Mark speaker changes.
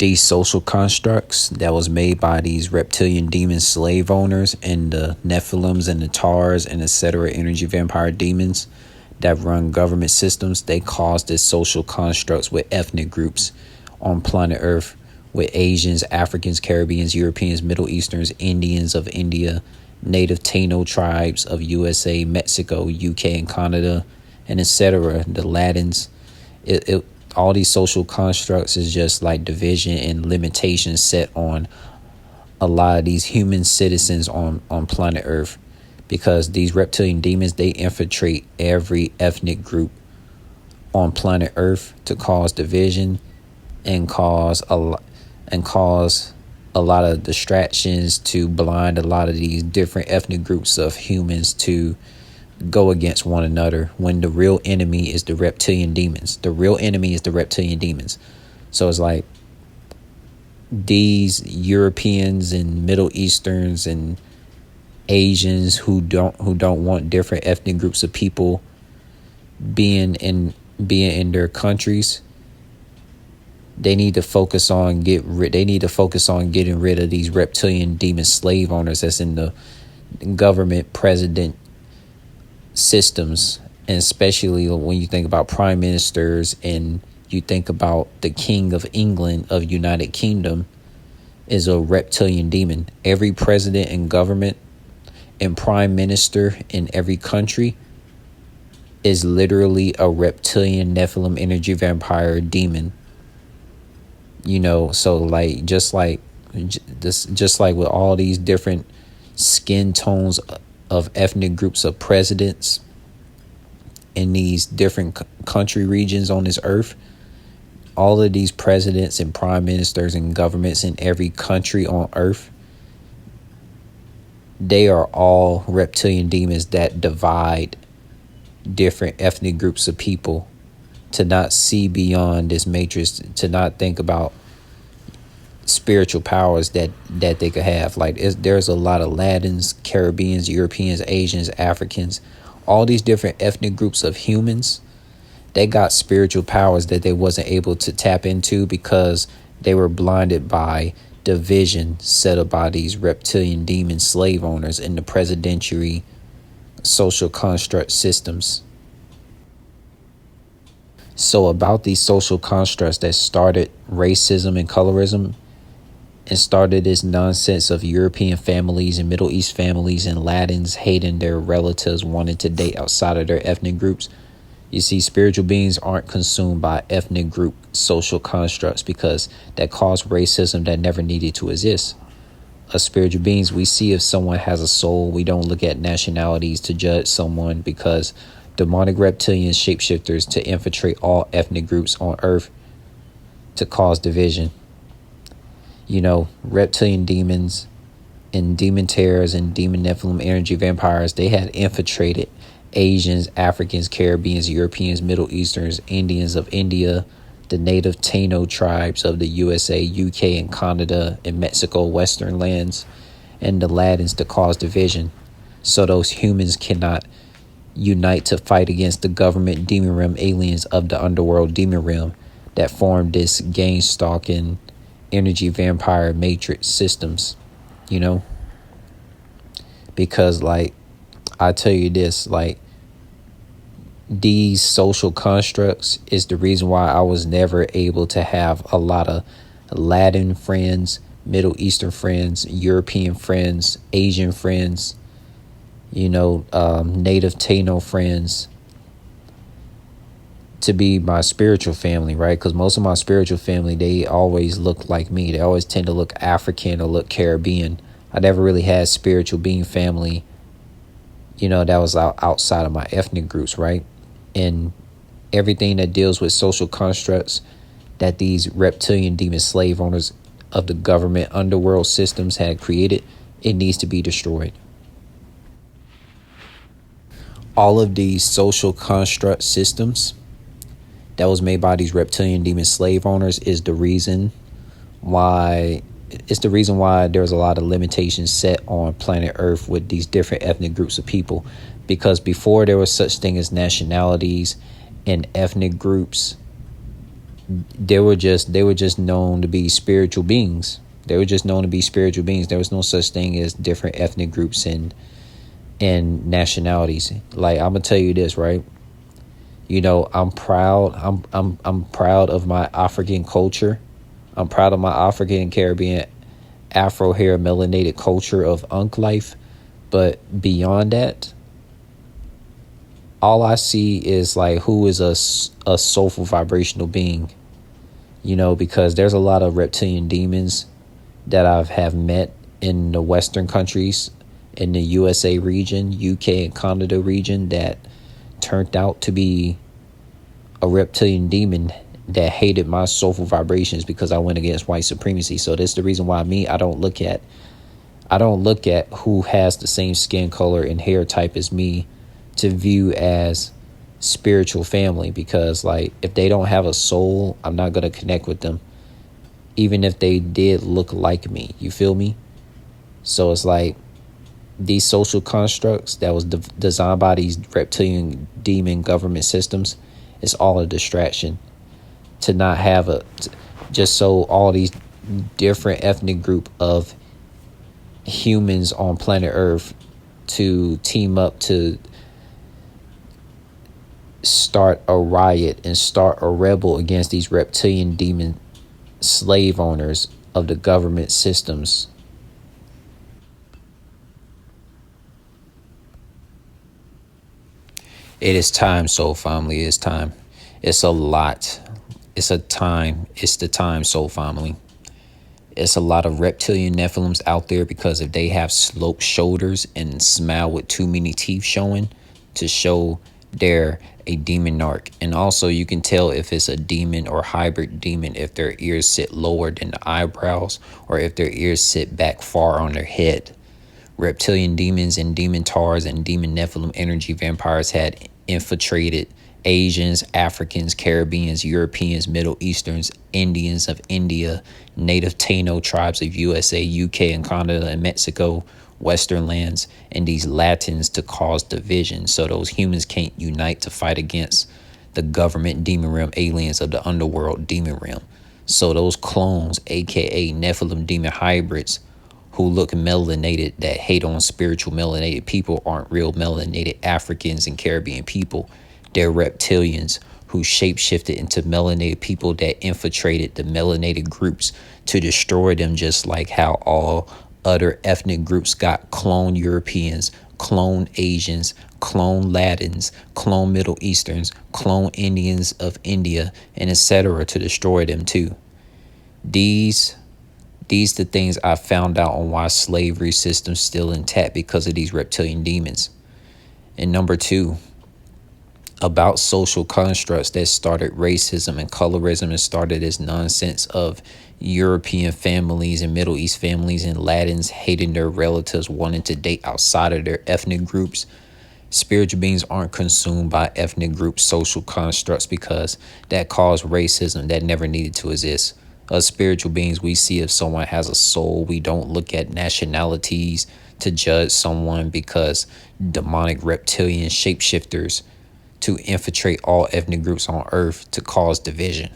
Speaker 1: these social constructs that was made by these reptilian demon slave owners and the nephilims and the tars and etc. energy vampire demons that run government systems, they caused these social constructs with ethnic groups on planet Earth, with Asians, Africans, Caribbeans, Europeans, Middle Easterns, Indians of India, native Taino tribes of USA, Mexico, UK, and Canada, and etc. The Latins. All these social constructs is just like division and limitations set on a lot of these human citizens on planet Earth, because these reptilian demons, they infiltrate every ethnic group on planet Earth to cause division and cause a lot of distractions, to blind a lot of these different ethnic groups of humans to go against one another, when the real enemy is the reptilian demons. The real enemy is the reptilian demons. So it's like these Europeans and Middle Easterns and Asians who don't want different ethnic groups of people being in their countries, they need to focus on getting rid of these reptilian demon slave owners that's in the government president systems. And especially when you think about prime ministers and you think about the King of England of United Kingdom is a reptilian demon. Every president and government and prime minister in every country is literally a reptilian nephilim energy vampire demon. So like just like with all these different skin tones of ethnic groups of presidents in these different country regions on this earth, all of these presidents and prime ministers and governments in every country on earth, they are all reptilian demons that divide different ethnic groups of people, to not see beyond this matrix, to not think about spiritual powers that they could have. Like there's a lot of Latins, Caribbeans, Europeans, Asians, Africans, all these different ethnic groups of humans. They got spiritual powers that they wasn't able to tap into because they were blinded by division set up by these reptilian demon slave owners in the presidentiary social construct systems. So about these social constructs that started racism and colorism and started this nonsense of European families and Middle East families and Latins hating their relatives, wanting to date outside of their ethnic groups. You see, spiritual beings aren't consumed by ethnic group social constructs because that caused racism that never needed to exist. As spiritual beings, we see if someone has a soul. We don't look at nationalities to judge someone, because demonic reptilian shapeshifters to infiltrate all ethnic groups on Earth to cause division. Reptilian demons and demon terrors and demon nephilim energy vampires, they had infiltrated Asians, Africans, Caribbeans, Europeans, Middle Easterns, Indians of India, the native Taino tribes of the USA, UK, and Canada, and Mexico, Western lands, and the Latins to cause division. So those humans cannot unite to fight against the government demon realm aliens of the underworld demon realm that formed this gang stalking energy vampire matrix systems, because like I tell you this, like these social constructs is the reason why I was never able to have a lot of Latin friends, Middle Eastern friends, European friends, Asian friends, native Taino friends, to be my spiritual family, right? Because most of my spiritual family, they always look like me. They always tend to look African or look Caribbean. I never really had spiritual being family, that was outside of my ethnic groups, right? And everything that deals with social constructs that these reptilian demon slave owners of the government underworld systems had created, it needs to be destroyed. All of these social construct systems that was made by these reptilian demon slave owners is the reason why there's a lot of limitations set on planet Earth with these different ethnic groups of people. Because before there was such thing as nationalities and ethnic groups, They were just known to be spiritual beings. They were just known to be spiritual beings. There was no such thing as different ethnic groups and nationalities. Like, I'm gonna tell you this, right? I'm proud. I'm proud of my African culture. I'm proud of my African and Caribbean Afro hair melanated culture of Unk life. But beyond that, all I see is like who is a soulful vibrational being. Because there's a lot of reptilian demons that I have met in the Western countries, in the USA region, UK and Canada region, that turned out to be a reptilian demon that hated my soulful vibrations because I went against white supremacy. So that's the reason why I don't look at who has the same skin color and hair type as me to view as spiritual family, because like if they don't have a soul, I'm not going to connect with them even if they did look like me. You feel me? So it's like these social constructs that was designed by these reptilian demon government systems, it's all a distraction to not have just so all these different ethnic group of humans on planet Earth to team up to start a riot and start a rebel against these reptilian demon slave owners of the government systems. It is time, soul family. It's time. It's a lot. It's a time. It's the time, soul family. It's a lot of reptilian nephilims out there because if they have sloped shoulders and smile with too many teeth showing to show they're a demon narc. And also you can tell if it's a demon or hybrid demon if their ears sit lower than the eyebrows or if their ears sit back far on their head. Reptilian demons and demon tars and demon nephilim energy vampires had infiltrated Asians, Africans, Caribbeans, Europeans, Middle Easterns, Indians of India, native Taino tribes of USA, UK, and Canada and Mexico, Western lands, and these Latins to cause division so those humans can't unite to fight against the government demon realm aliens of the underworld demon realm. So those clones, aka Nephilim demon hybrids, who look melanated, that hate on spiritual melanated people, aren't real melanated Africans and Caribbean people. They're reptilians who shapeshifted into melanated people that infiltrated the melanated groups to destroy them, just like how all other ethnic groups got clone Europeans, clone Asians, clone Latins, clone Middle Easterns, clone Indians of India, and etc. to destroy them too. These the things I found out on why slavery system's still intact because of these reptilian demons. And number two, about social constructs that started racism and colorism and started this nonsense of European families and Middle East families and Latins hating their relatives, wanting to date outside of their ethnic groups. Spiritual beings aren't consumed by ethnic group social constructs because that caused racism that never needed to exist. Us spiritual beings, we see if someone has a soul. We don't look at nationalities to judge someone because demonic reptilian shapeshifters to infiltrate all ethnic groups on Earth to cause division.